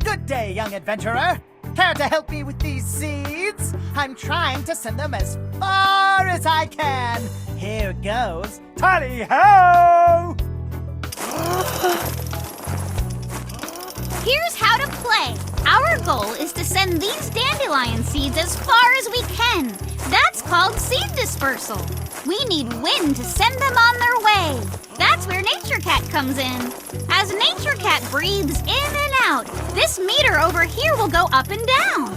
Good day, young adventurer. Care to help me with these seeds? I'm trying to send them as far as I can. Here goes. Tally-ho! Here's how to play. Our goal is to send these dandelion seeds as far as we can. That's called seed dispersal. We need wind to send them on their way. That's where Nature Cat comes in. As Nature Cat breathes in and out, this meter over here will go up and down.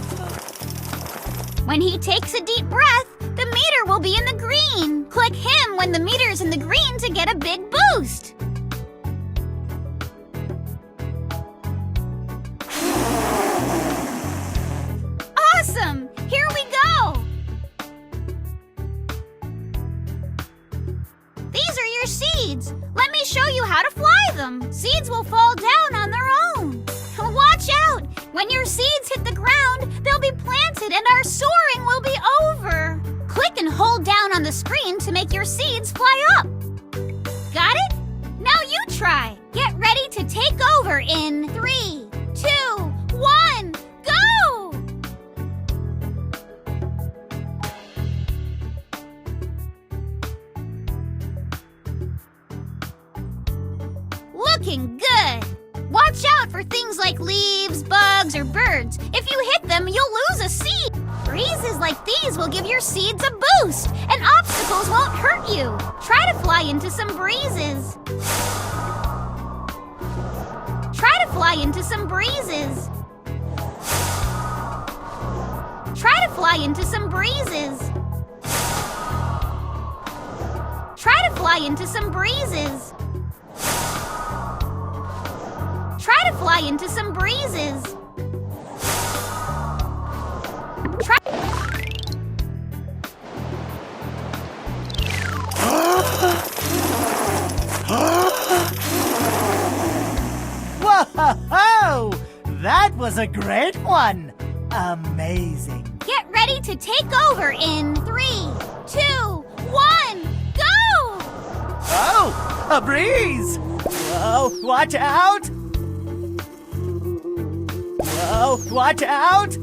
When he takes a deep breath, the meter will be in the green. Click him when the meter's in the green to get a big boost. Awesome! Here we go! These are your seeds. Let me show you how to fly them. Seeds will fall down on their own. Watch out! When your seeds hit the ground, they'll be planted and our soaring will be over. Click and hold down on the screen to make your seeds fly up. Got it? Now you try. Get ready to take over in 3, 2, 1, go! Looking good. Watch out for things like leaves, bugs, or birds. If you hit them, you'll lose a seed. Breezes like these will give your seeds a boost, and obstacles won't hurt you. Try to fly into some breezes. Try to fly into some breezes. Try to fly into some breezes. Try to fly into some breezes. Try to fly into some breezes. Try. Whoa! That was a great one. Amazing. Get ready to take over in 3, 2, 1, go! Oh, a breeze! Whoa, watch out! Whoa, watch out!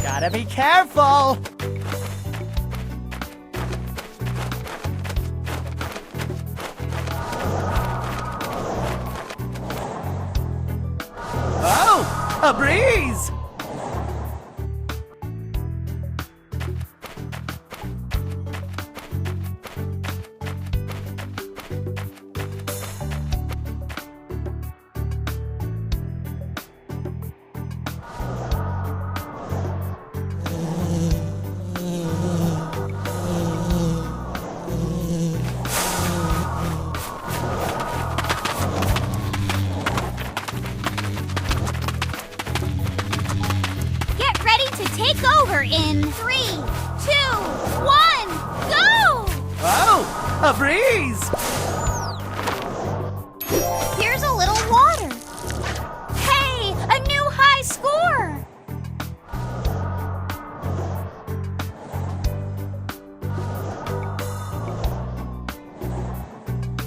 Gotta be careful! Oh, a breeze! Take over in 3, 2, 1, go! Oh, a breeze!